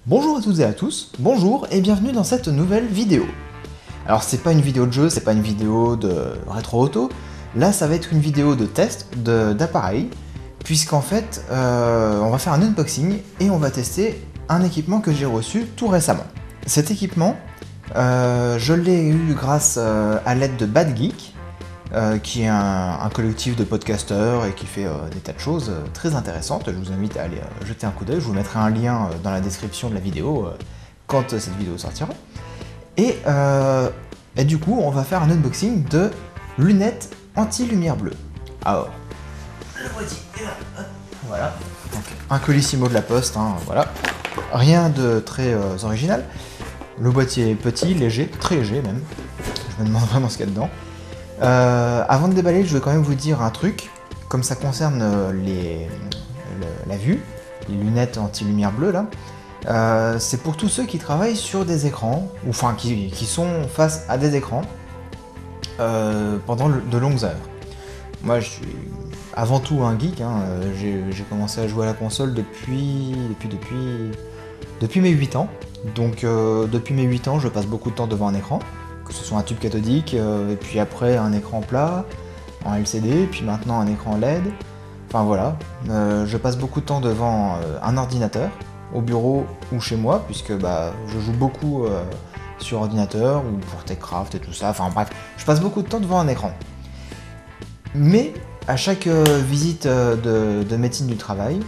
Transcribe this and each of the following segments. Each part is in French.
Bonjour à toutes et à tous, bonjour et bienvenue dans cette nouvelle vidéo. Alors c'est pas une vidéo de jeu, c'est pas une vidéo de rétro auto, là ça va être une vidéo de test d'appareil, puisqu'en fait on va faire un unboxing et on va tester un équipement que j'ai reçu tout récemment. Cet équipement, je l'ai eu grâce à l'aide de Bad Geek, qui est un collectif de podcasteurs et qui fait des tas de choses très intéressantes. Je vous invite à aller jeter un coup d'œil, je vous mettrai un lien dans la description de la vidéo quand cette vidéo sortira. Et du coup, on va faire un unboxing de lunettes anti-lumière bleue. Alors, le boîtier est là, hop, voilà. Donc, un colissimo de la Poste, hein, voilà. Rien de très original. Le boîtier est petit, léger, très léger même. Je me demande vraiment ce qu'il y a dedans. Avant de déballer, je vais quand même vous dire un truc, comme ça concerne la vue, les lunettes anti-lumière bleue là, c'est pour tous ceux qui travaillent sur des écrans, ou enfin qui sont face à des écrans pendant de longues heures. Moi je suis avant tout un geek, hein, j'ai commencé à jouer à la console depuis mes 8 ans, donc depuis mes 8 ans je passe beaucoup de temps devant un écran. Que ce soit un tube cathodique, et puis après un écran plat, en LCD, puis maintenant un écran LED. Enfin voilà, je passe beaucoup de temps devant un ordinateur, au bureau ou chez moi, puisque je joue beaucoup sur ordinateur, ou pour Techcraft et tout ça, enfin bref, je passe beaucoup de temps devant un écran. Mais à chaque visite de médecine du travail,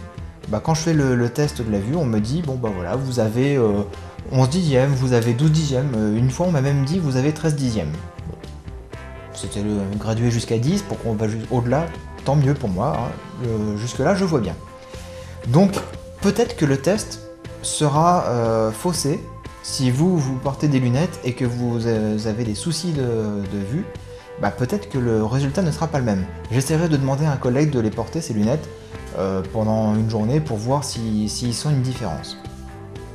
quand je fais le test de la vue, on me dit, bon voilà, vous avez 11 dixièmes, vous avez 12 dixièmes, une fois on m'a même dit vous avez 13 dixièmes. Bon. C'était gradué jusqu'à 10, pour qu'on va au-delà, tant mieux pour moi, hein. Jusque là je vois bien. Donc peut-être que le test sera faussé si vous portez des lunettes et que vous avez des soucis de vue, peut-être que le résultat ne sera pas le même. J'essaierai de demander à un collègue de les porter ces lunettes pendant une journée pour voir s'ils sont une différence.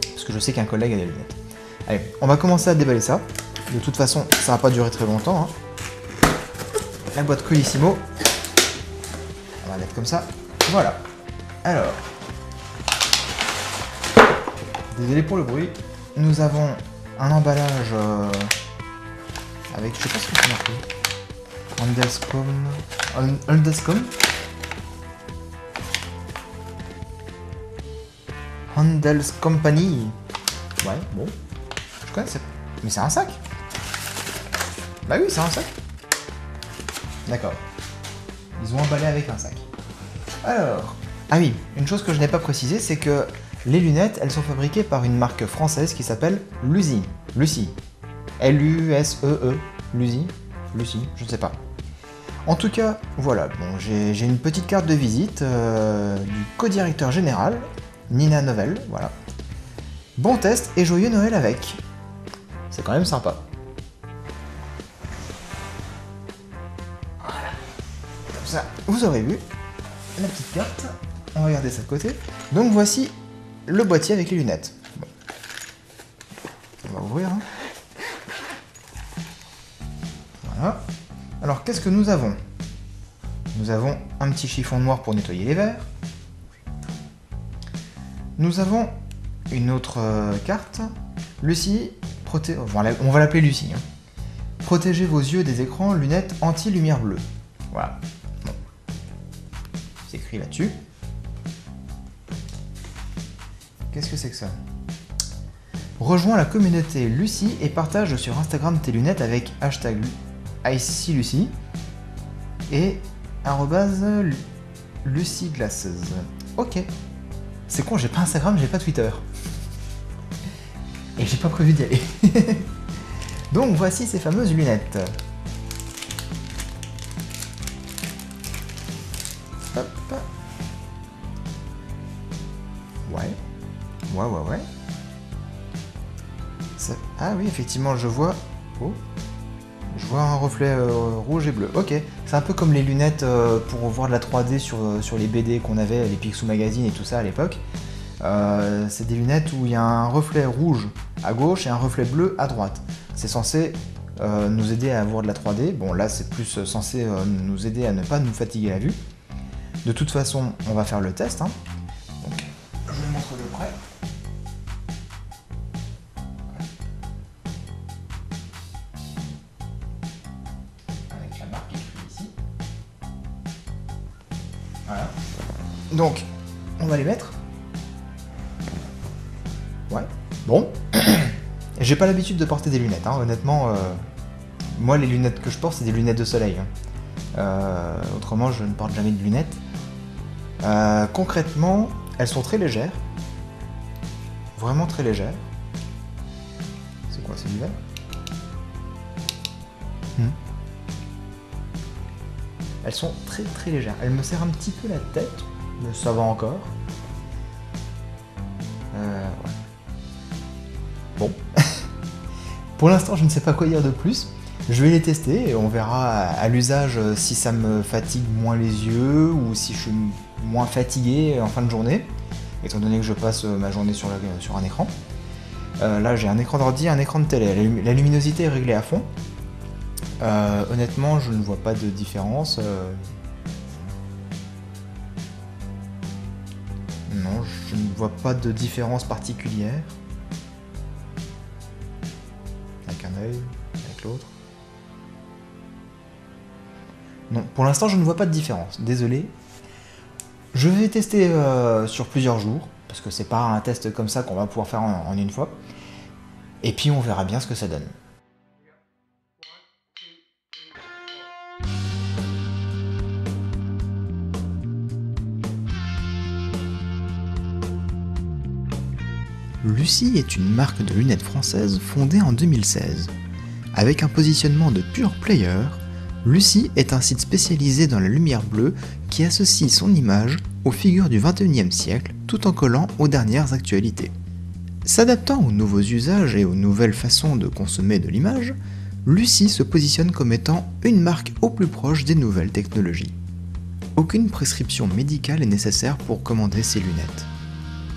Parce que je sais qu'un collègue a des lunettes. Allez, on va commencer à déballer ça. De toute façon, ça va pas durer très longtemps, hein. La boîte Colissimo. On va la mettre comme ça. Voilà. Alors. Désolé pour le bruit. Nous avons un emballage avec, je sais pas ce que c'est marqué. Handelscom. Handels Company. Ouais, bon. Je connais, mais c'est un sac. Bah oui, c'est un sac. D'accord. Ils ont emballé avec un sac. Alors. Ah oui, une chose que je n'ai pas précisé, c'est que les lunettes, elles sont fabriquées par une marque française qui s'appelle Lucie. Lucie. L-U-S-E-E. Lucie. Lucie, je ne sais pas. En tout cas, voilà, bon, j'ai une petite carte de visite du co-directeur général, Nina Novel, voilà. Bon test et joyeux Noël avec. C'est quand même sympa. Voilà. Comme ça, vous aurez vu la petite carte. On va regarder ça de côté. Donc voici le boîtier avec les lunettes. Bon. On va ouvrir. Hein. Voilà. Alors qu'est-ce que nous avons? Nous avons un petit chiffon noir pour nettoyer les verres. Nous avons une autre carte. Lucie, on va l'appeler Lucie. Hein. Protégez vos yeux des écrans, lunettes anti-lumière bleue. Voilà. Bon. C'est écrit là-dessus. Qu'est-ce que c'est que ça? Rejoins la communauté Lucie et partage sur Instagram tes lunettes avec hashtag #ICLucie et @LucieGlasses. Ok. C'est con, j'ai pas Instagram, j'ai pas Twitter. Et j'ai pas prévu d'y aller. Donc voici ces fameuses lunettes. Hop. Ouais. Ça... Ah oui, effectivement, je vois... Oh. Je vois un reflet rouge et bleu. Ok, c'est un peu comme les lunettes pour voir de la 3D sur les BD qu'on avait, les Picsou Magazine et tout ça à l'époque. C'est des lunettes où il y a un reflet rouge à gauche et un reflet bleu à droite. C'est censé nous aider à voir de la 3D. Bon, là, c'est plus censé nous aider à ne pas nous fatiguer la vue. De toute façon, on va faire le test. Hein. Donc, je vous montre de près. Voilà. Donc, on va les mettre. Ouais. Bon. J'ai pas l'habitude de porter des lunettes, hein. Honnêtement. Moi, les lunettes que je porte, c'est des lunettes de soleil. Autrement, je ne porte jamais de lunettes. Concrètement, elles sont très légères. Vraiment très légères. C'est quoi, c'est du verre? Elles sont très très légères. Elles me serrent un petit peu la tête, mais ça va encore. Ouais. Bon. Pour l'instant, je ne sais pas quoi dire de plus. Je vais les tester et on verra à l'usage si ça me fatigue moins les yeux ou si je suis moins fatigué en fin de journée, étant donné que je passe ma journée sur un écran. Là, j'ai un écran d'ordi, un écran de télé. La luminosité est réglée à fond. Honnêtement, je ne vois pas de différence. Non, je ne vois pas de différence particulière. Avec un œil, avec l'autre. Non, pour l'instant, je ne vois pas de différence. Désolé. Je vais tester sur plusieurs jours, parce que c'est pas un test comme ça qu'on va pouvoir faire en une fois. Et puis on verra bien ce que ça donne. Lucie est une marque de lunettes française fondée en 2016. Avec un positionnement de pure player, Lucie est un site spécialisé dans la lumière bleue qui associe son image aux figures du XXIe siècle tout en collant aux dernières actualités. S'adaptant aux nouveaux usages et aux nouvelles façons de consommer de l'image, Lucie se positionne comme étant une marque au plus proche des nouvelles technologies. Aucune prescription médicale est nécessaire pour commander ces lunettes.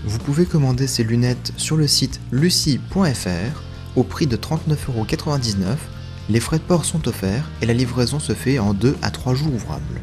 Vous pouvez commander ces lunettes sur le site lucie.fr au prix de 39,99 €, les frais de port sont offerts et la livraison se fait en 2 à 3 jours ouvrables.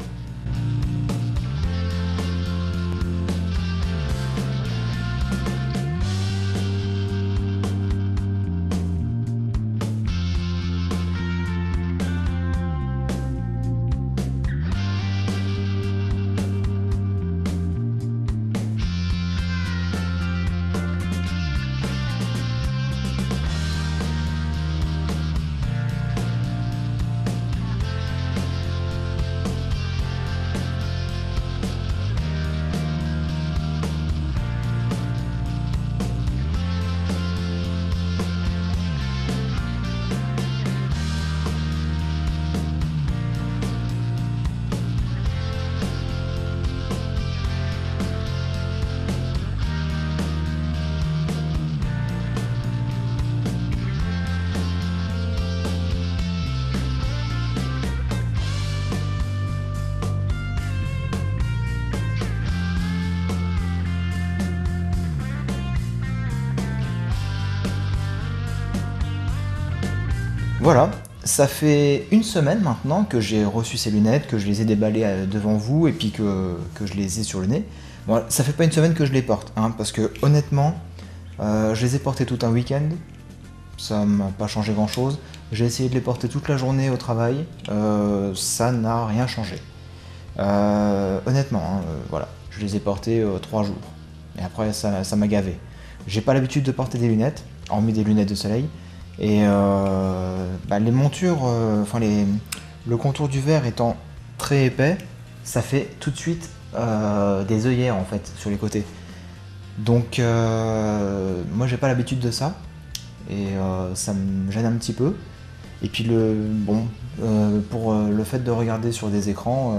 Voilà, ça fait une semaine maintenant que j'ai reçu ces lunettes, que je les ai déballées devant vous et puis que je les ai sur le nez. Bon, ça fait pas une semaine que je les porte, hein, parce que honnêtement, je les ai portées tout un week-end, ça m'a pas changé grand chose. J'ai essayé de les porter toute la journée au travail, ça n'a rien changé. Honnêtement, hein, voilà, je les ai portées 3 jours, et après ça m'a gavé. J'ai pas l'habitude de porter des lunettes, hormis des lunettes de soleil. Et les montures, le contour du verre étant très épais, ça fait tout de suite des œillères en fait sur les côtés. Donc moi j'ai pas l'habitude de ça et ça me gêne un petit peu. Et puis pour le fait de regarder sur des écrans,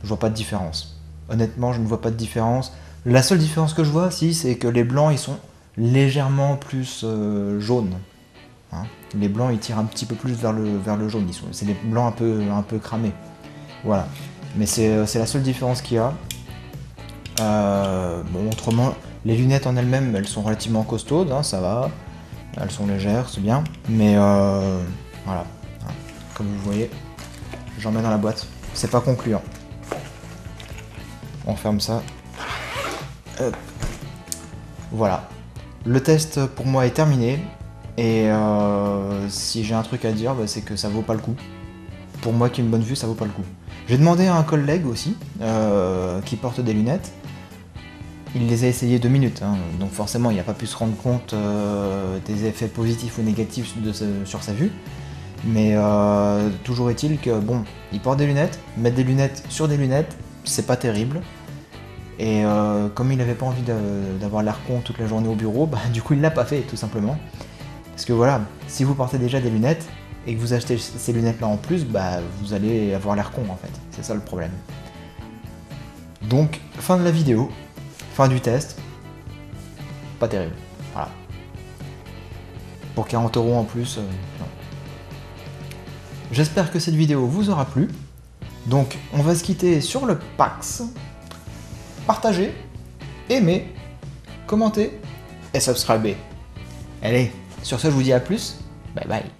je vois pas de différence. Honnêtement, je ne vois pas de différence. La seule différence que je vois, si, c'est que les blancs ils sont légèrement plus jaune. Hein. Les blancs ils tirent un petit peu plus vers le jaune, c'est des blancs un peu cramés. Voilà. Mais c'est la seule différence qu'il y a. Bon, autrement, les lunettes en elles-mêmes, elles sont relativement costaudes, hein, ça va. Elles sont légères, c'est bien. Mais voilà. Hein. Comme vous voyez, j'en mets dans la boîte. C'est pas concluant. On ferme ça. Hop. Voilà. Le test pour moi est terminé et si j'ai un truc à dire, c'est que ça vaut pas le coup. pour moi qui ai une bonne vue, ça vaut pas le coup. J'ai demandé à un collègue aussi, qui porte des lunettes. Il les a essayées 2 minutes, hein, donc forcément il n'a pas pu se rendre compte des effets positifs ou négatifs sur sa vue. Mais toujours est-il que bon, il porte des lunettes, mettre des lunettes sur des lunettes, c'est pas terrible. Et comme il n'avait pas envie d'avoir l'air con toute la journée au bureau, bah, du coup il l'a pas fait tout simplement. Parce que voilà, si vous portez déjà des lunettes et que vous achetez ces lunettes là en plus, bah vous allez avoir l'air con en fait, c'est ça le problème. Donc fin de la vidéo, fin du test, pas terrible, voilà. Pour 40 € en plus, non. J'espère que cette vidéo vous aura plu. Donc on va se quitter sur le Pax. Partagez, aimez, commentez et subscribez. Allez, sur ce je vous dis à plus, bye bye.